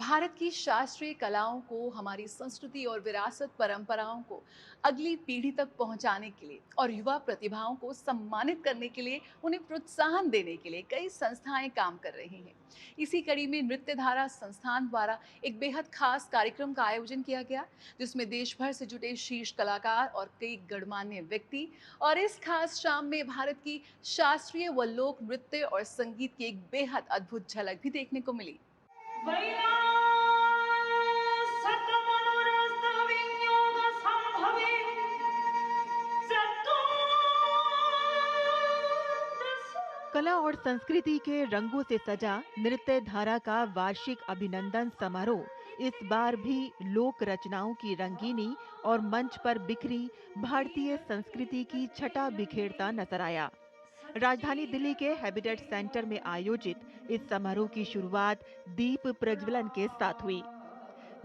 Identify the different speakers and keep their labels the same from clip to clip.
Speaker 1: भारत की शास्त्रीय कलाओं को, हमारी संस्कृति और विरासत परंपराओं को अगली पीढ़ी तक पहुंचाने के लिए और युवा प्रतिभाओं को सम्मानित करने के लिए, उन्हें प्रोत्साहन देने के लिए कई संस्थाएं काम कर रही हैं। इसी कड़ी में नृत्य धारा संस्थान द्वारा एक बेहद खास कार्यक्रम का आयोजन किया गया, जिसमें देश भर से जुटे शीर्ष कलाकार और कई गणमान्य व्यक्ति और इस खास शाम में भारत की शास्त्रीय व लोक नृत्य और संगीत की एक बेहद अद्भुत झलक भी देखने को मिली।
Speaker 2: कला और संस्कृति के रंगों से सजा नृत्य धारा का वार्षिक अभिनंदन समारोह इस बार भी लोक रचनाओं की रंगीनी और मंच पर बिखरी भारतीय संस्कृति की छटा बिखेरता नजर आया। राजधानी दिल्ली के हैबिटेट सेंटर में आयोजित इस समारोह की शुरुआत दीप प्रज्वलन के साथ हुई।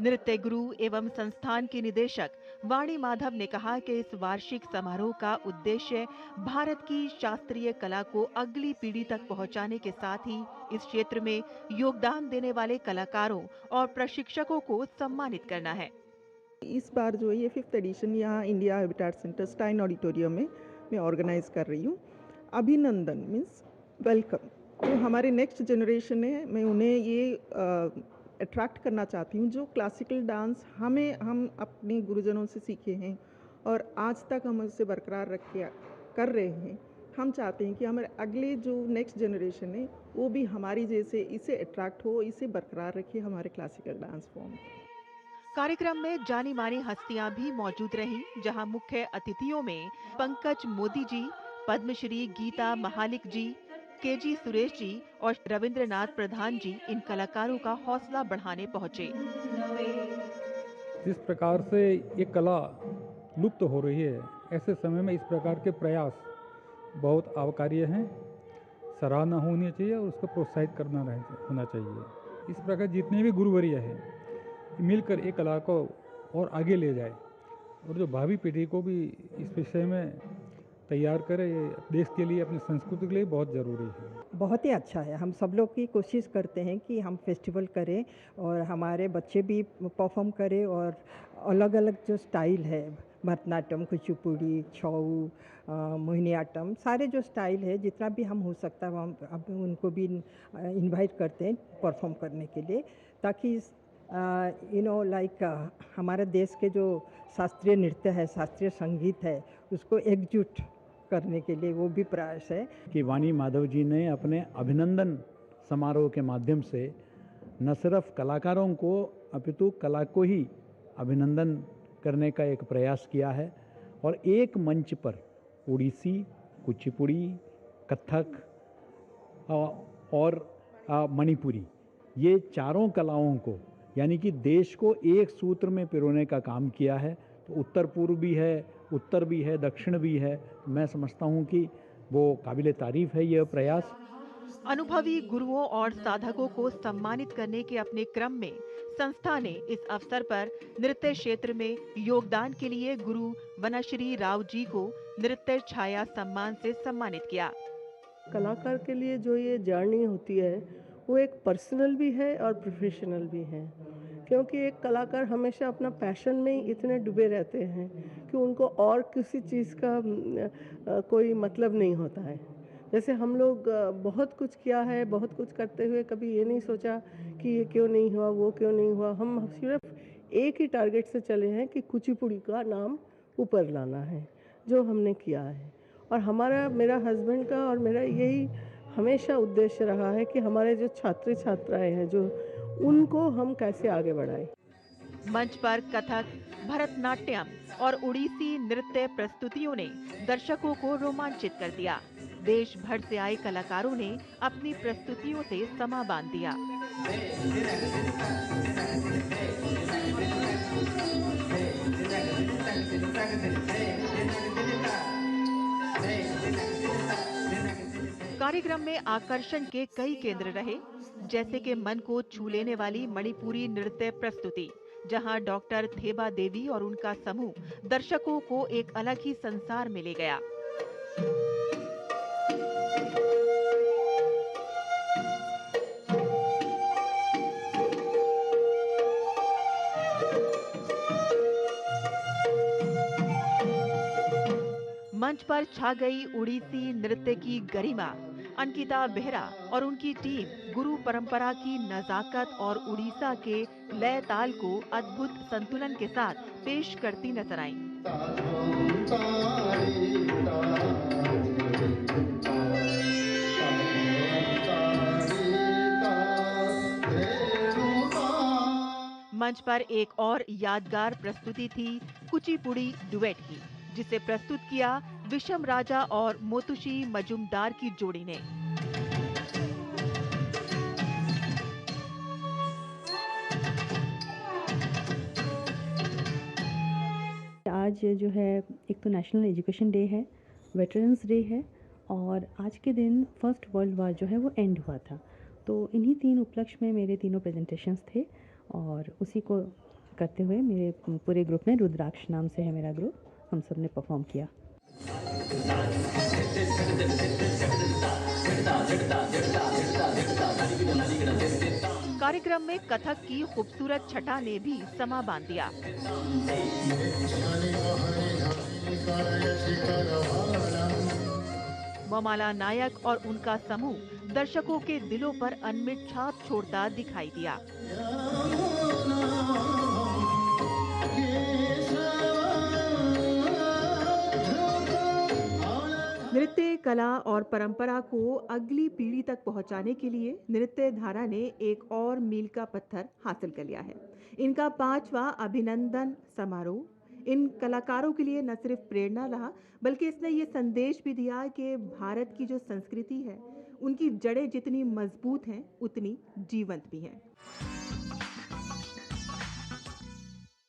Speaker 2: नृत्य गुरु एवं संस्थान की निदेशक वाणी माधव ने कहा कि इस वार्षिक समारोह का उद्देश्य भारत की शास्त्रीय कला को अगली पीढ़ी तक पहुंचाने के साथ ही इस क्षेत्र में योगदान देने वाले कलाकारों और प्रशिक्षकों को सम्मानित करना है।
Speaker 3: इस बार जो है ये 5th एडिशन यहाँ India Habitat Centre Stein auditorium में मैं ऑर्गेनाइज कर रही हूँ। अभिनंदन मीन्स वेलकम। जो हमारे नेक्स्ट जनरेशन है, मैं उन्हें ये अट्रैक्ट करना चाहती हूँ। जो क्लासिकल डांस हम अपने गुरुजनों से सीखे हैं और आज तक हम उसे बरकरार रख के कर रहे हैं। हम चाहते हैं कि हमारे अगले जो नेक्स्ट जनरेशन है वो भी हमारी जैसे इसे अट्रैक्ट हो, इसे बरकरार रखे हमारे क्लासिकल डांस फॉर्म।
Speaker 2: कार्यक्रम में जानी मानी हस्तियां भी मौजूद रहीं, जहां मुख्य अतिथियों में पंकज मोदी जी, पद्मश्री गीता महालिक जी, केजी सुरेश जी और रविंद्रनाथ प्रधान जी इन कलाकारों का हौसला बढ़ाने पहुंचे।
Speaker 4: जिस प्रकार से ये कला लुप्त हो रही है, ऐसे समय में इस प्रकार के प्रयास बहुत आवकार्य हैं, सराहना होनी चाहिए और उसको प्रोत्साहित करना होना चाहिए। इस प्रकार जितने भी गुरुवर्य हैं मिलकर एक कला को और आगे ले जाए और जो भावी पीढ़ी को भी इस विषय में तैयार करे, ये देश के लिए, अपनी संस्कृति के लिए बहुत ज़रूरी है।
Speaker 5: बहुत ही अच्छा है। हम सब लोग की कोशिश करते हैं कि हम फेस्टिवल करें और हमारे बच्चे भी परफॉर्म करें और अलग अलग जो स्टाइल है, भरतनाट्यम, कुचिपुड़ी, छऊ, मोहिनीअट्टम, सारे जो स्टाइल है जितना भी हम हो सकता है हम अब उनको भी इनवाइट करते हैं परफॉर्म करने के लिए, ताकि हमारे देश के जो शास्त्रीय नृत्य है, शास्त्रीय संगीत है, उसको एकजुट करने के लिए वो भी प्रयास है।
Speaker 6: कि वाणी माधव जी ने अपने अभिनंदन समारोह के माध्यम से न सिर्फ कलाकारों को अपितु कला को ही अभिनंदन करने का एक प्रयास किया है और एक मंच पर ओडिसी, कुचिपुड़ी, कथक और मणिपुरी, ये चारों कलाओं को यानी कि देश को एक सूत्र में पिरोने का काम किया है। तो उत्तर पूर्व भी है, उत्तर भी है, दक्षिण भी है। मैं समझता हूँ कि वो काबिले तारीफ है यह प्रयास।
Speaker 2: अनुभवी गुरुओं और साधकों को सम्मानित करने के अपने क्रम में संस्था ने इस अवसर पर नृत्य क्षेत्र में योगदान के लिए गुरु वनश्री राव जी को नृत्य छाया सम्मान से सम्मानित किया।
Speaker 7: कलाकार के लिए जो ये जर्नी होती है वो एक पर्सनल भी है और प्रोफेशनल भी है, क्योंकि एक कलाकार हमेशा अपना पैशन में ही इतने डूबे रहते हैं कि उनको और किसी चीज़ का कोई मतलब नहीं होता है। जैसे हम लोग बहुत कुछ किया है, बहुत कुछ करते हुए कभी ये नहीं सोचा कि ये क्यों नहीं हुआ, वो क्यों नहीं हुआ। हम सिर्फ एक ही टारगेट से चले हैं कि कुचिपुड़ी का नाम ऊपर लाना है, जो हमने किया है। और मेरा हस्बैंड का और मेरा यही हमेशा उद्देश्य रहा है कि हमारे जो छात्र छात्राएं हैं जो उनको हम कैसे आगे बढ़ाएं।
Speaker 2: मंच पर कथक, भरतनाट्यम और उड़ीसी नृत्य प्रस्तुतियों ने दर्शकों को रोमांचित कर दिया। देश भर से आए कलाकारों ने अपनी प्रस्तुतियों से समा बांध दिया। कार्यक्रम में आकर्षण के कई केंद्र रहे, जैसे कि मन को छू लेने वाली मणिपुरी नृत्य प्रस्तुति, जहां डॉक्टर थेबा देवी और उनका समूह दर्शकों को एक अलग ही संसार में ले गया। मंच पर छा गई उड़ीसी नृत्य की गरिमा। अंकिता बेहरा और उनकी टीम गुरु परंपरा की नजाकत और उड़ीसा के लय ताल को अद्भुत संतुलन के साथ पेश करती नजर आईं। मंच पर एक और यादगार प्रस्तुति थी कुचिपुड़ी डुएट की, जिसे प्रस्तुत किया विशम राजा और मोतुशी मजुमदार की जोड़ी ने।
Speaker 8: आज जो है एक तो नेशनल एजुकेशन डे है, वेटरन्स डे है और आज के दिन फर्स्ट वर्ल्ड वार जो है वो एंड हुआ था। तो इन्हीं 3 उपलक्ष्य में मेरे तीनों प्रेजेंटेशंस थे और उसी को करते हुए मेरे पूरे ग्रुप में, रुद्राक्ष नाम से है मेरा ग्रुप, हम सब ने परफॉर्म किया।
Speaker 2: कार्यक्रम में कथक की खूबसूरत छटा ने भी समा बांध दिया। वमाला नायक और उनका समूह दर्शकों के दिलों पर अनमिट छाप छोड़ता दिखाई दिया। नृत्य कला और परंपरा को अगली पीढ़ी तक पहुंचाने के लिए नृत्य धारा ने एक और मील का पत्थर हासिल कर लिया है। इनका 5वां अभिनंदन समारोह इन कलाकारों के लिए न सिर्फ प्रेरणा रहा, बल्कि इसने ये संदेश भी दिया कि भारत की जो संस्कृति है, उनकी जड़ें जितनी मजबूत हैं, उतनी जीवंत भी हैं।